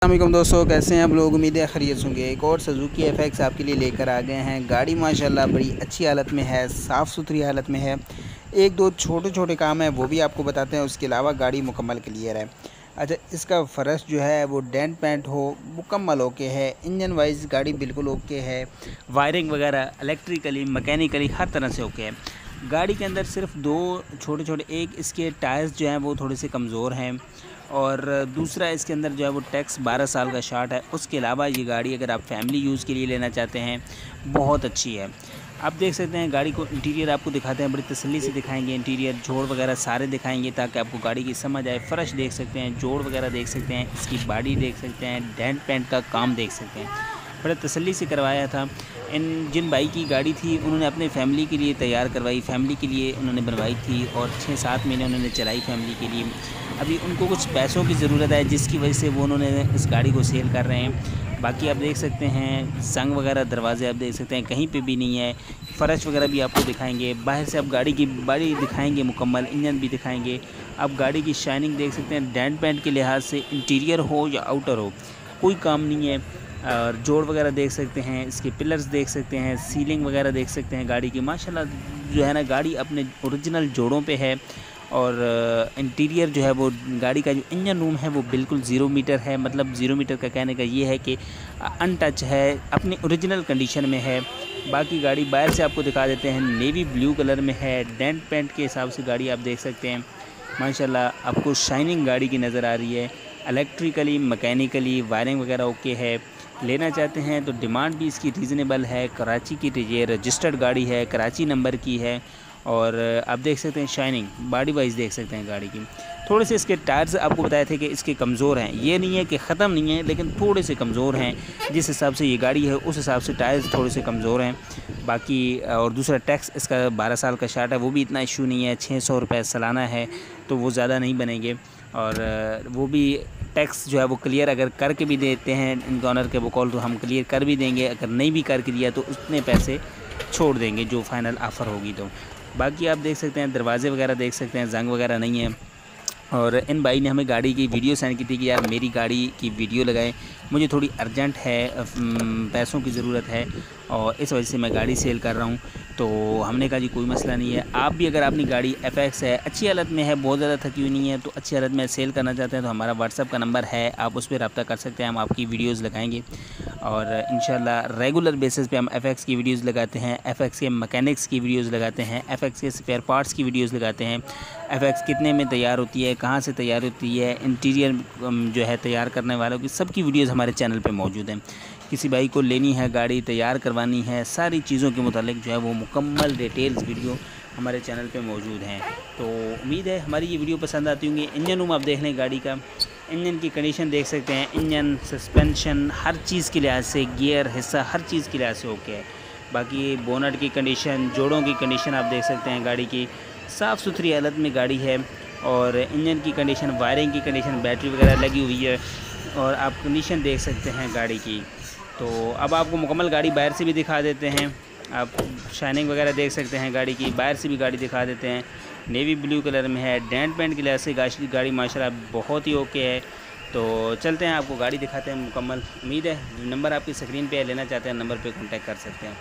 अस्सलामुअलैकुम दोस्तों, कैसे हैं आप लोग। उम्मीद है खैरियत होंगे। एक और सुजुकी एफएक्स आपके लिए लेकर आ गए हैं। गाड़ी माशाल्लाह बड़ी अच्छी हालत में है, साफ़ सुथरी हालत में है। एक दो छोटे छोटे काम हैं वो भी आपको बताते हैं, उसके अलावा गाड़ी मुकम्मल क्लियर है। अच्छा, इसका फ़र्श जो है वो डेंट पेंट हो मुकम्मल ओके है। इंजन वाइज गाड़ी बिल्कुल ओके है। वायरिंग वगैरह इलेक्ट्रिकली मैकेनिकली हर तरह से ओके है। गाड़ी के अंदर सिर्फ दो छोटे छोटे, एक इसके टायर्स जो हैं वो थोड़े से कमज़ोर हैं और दूसरा इसके अंदर जो है वो टैक्स 12 साल का शार्ट है। उसके अलावा ये गाड़ी अगर आप फैमिली यूज़ के लिए लेना चाहते हैं बहुत अच्छी है। आप देख सकते हैं गाड़ी को, इंटीरियर आपको दिखाते हैं, बड़ी तसल्ली से दिखाएंगे। इंटीरियर जोड़ वगैरह सारे दिखाएंगे ताकि आपको गाड़ी की समझ आए। फ़र्श देख सकते हैं, जोड़ वगैरह देख सकते हैं, इसकी बॉडी देख सकते हैं, डेंट पेंट का काम देख सकते हैं। बड़े तसल्ली से करवाया था। जिन भाई की गाड़ी थी उन्होंने अपने फैमिली के लिए तैयार करवाई, फैमिली के लिए उन्होंने बनवाई थी और 6-7 महीने उन्होंने चलाई फैमिली के लिए। अभी उनको कुछ पैसों की ज़रूरत है जिसकी वजह से वो उन्होंने इस गाड़ी को सेल कर रहे हैं। बाकी आप देख सकते हैं संग वगैरह दरवाजे आप देख सकते हैं कहीं पे भी नहीं है। फ़र्श वगैरह भी आपको दिखाएंगे। बाहर से आप गाड़ी की बॉडी दिखाएंगे मुकम्मल, इंजन भी दिखाएंगे। आप गाड़ी की शाइनिंग देख सकते हैं। डेंट पेंट के लिहाज से इंटीरियर हो या आउटर हो कोई काम नहीं है। और जोड़ वगैरह देख सकते हैं, इसके पिलर्स देख सकते हैं, सीलिंग वगैरह देख सकते हैं। गाड़ी की माशाल्लाह जो है ना, गाड़ी अपने ओरिजिनल जोड़ों पे है। और इंटीरियर जो है वो गाड़ी का जो इंजन रूम है वो बिल्कुल 0 मीटर है। मतलब 0 मीटर का कहने का ये है कि अनटच है, अपनी ओरिजिनल कंडीशन में है। बाकी गाड़ी बाहर से आपको दिखा देते हैं, नेवी ब्लू कलर में है। डेंट पेंट के हिसाब से गाड़ी आप देख सकते हैं। माशाल्लाह आपको शाइनिंग गाड़ी की नज़र आ रही है। इलेक्ट्रिकली मैकेनिकली वायरिंग वगैरह ओके है। लेना चाहते हैं तो डिमांड भी इसकी रीज़नेबल है। कराची की ये रजिस्टर्ड गाड़ी है, कराची नंबर की है। और आप देख सकते हैं शाइनिंग बॉडी वाइज देख सकते हैं गाड़ी की। थोड़े से इसके टायर्स आपको बताए थे कि इसके कमज़ोर हैं, ये नहीं है कि ख़त्म नहीं है लेकिन थोड़े से कमज़ोर हैं। जिस हिसाब से ये गाड़ी है उस हिसाब से टायर्स थोड़े से कमज़ोर हैं। बाकी और दूसरा टैक्स इसका 12 साल का शार्ट है, वो भी इतना इशू नहीं है। 600 रुपये सालाना है तो वो ज़्यादा नहीं बनेंगे। और वो भी टैक्स जो है वो क्लियर अगर करके भी देते हैं इनके ऑनर के वो कॉल तो हम क्लियर कर भी देंगे। अगर नहीं भी करके दिया तो उतने पैसे छोड़ देंगे जो फाइनल ऑफ़र होगी। तो बाकी आप देख सकते हैं दरवाजे वगैरह देख सकते हैं, जंग वगैरह नहीं है। और इन भाई ने हमें गाड़ी की वीडियो सेंड की थी कि यार मेरी गाड़ी की वीडियो लगाएं, मुझे थोड़ी अर्जेंट है, पैसों की ज़रूरत है और इस वजह से मैं गाड़ी सेल कर रहा हूं। तो हमने कहा जी कोई मसला नहीं है। आप भी अगर अपनी गाड़ी एफएक्स है, अच्छी हालत में है, बहुत ज़्यादा थकी हुई नहीं है, तो अच्छी हालत में सेल करना चाहते हैं तो हमारा व्हाट्सअप का नंबर है, आप उस पर रब्ता कर सकते हैं। हम आपकी वीडियोज़ लगाएँगे और इंशाल्लाह रेगुलर बेसिस पे हम एफएक्स की वीडियोज़ लगाते हैं, एफएक्स के मैकेनिक्स की वीडियोज़ लगाते हैं, एफएक्स के स्पेयर पार्ट्स की वीडियोज़ लगाते हैं। एफएक्स कितने में तैयार होती है, कहाँ से तैयार होती है, इंटीरियर जो है तैयार करने वालों की सबकी वीडियोज़ हमारे चैनल पे मौजूद हैं। किसी भाई को लेनी है गाड़ी, तैयार करवानी है, सारी चीज़ों के मुतालिक जो है वो मुकम्मल डिटेल्स वीडियो हमारे चैनल पे मौजूद हैं। तो उम्मीद है हमारी ये वीडियो पसंद आती होंगी। इंजन रूम आप देख लें, गाड़ी का इंजन की कंडीशन देख सकते हैं। इंजन, सस्पेंशन, हर चीज़ के लिहाज से, गियर हिस्सा हर चीज़ के लिहाज से ओके है। बाकी बोनट की कंडीशन, जोड़ों की कंडीशन आप देख सकते हैं। गाड़ी की साफ़ सुथरी हालत में गाड़ी है। और इंजन की कंडीशन, वायरिंग की कंडीशन, बैटरी वगैरह लगी हुई है और आप कंडीशन देख सकते हैं गाड़ी की। तो अब आपको मुकम्मल गाड़ी बाहर से भी दिखा देते हैं। आप शाइनिंग वगैरह देख सकते हैं गाड़ी की, बाहर से भी गाड़ी दिखा देते हैं। नेवी ब्लू कलर में है। डेंट पेंट के लिहाज से गाड़ी माशाल्लाह बहुत ही ओके है। तो चलते हैं आपको गाड़ी दिखाते हैं मुकम्मल। उम्मीद है नंबर आपकी स्क्रीन पे है, लेना चाहते हैं नंबर पे कांटेक्ट कर सकते हैं।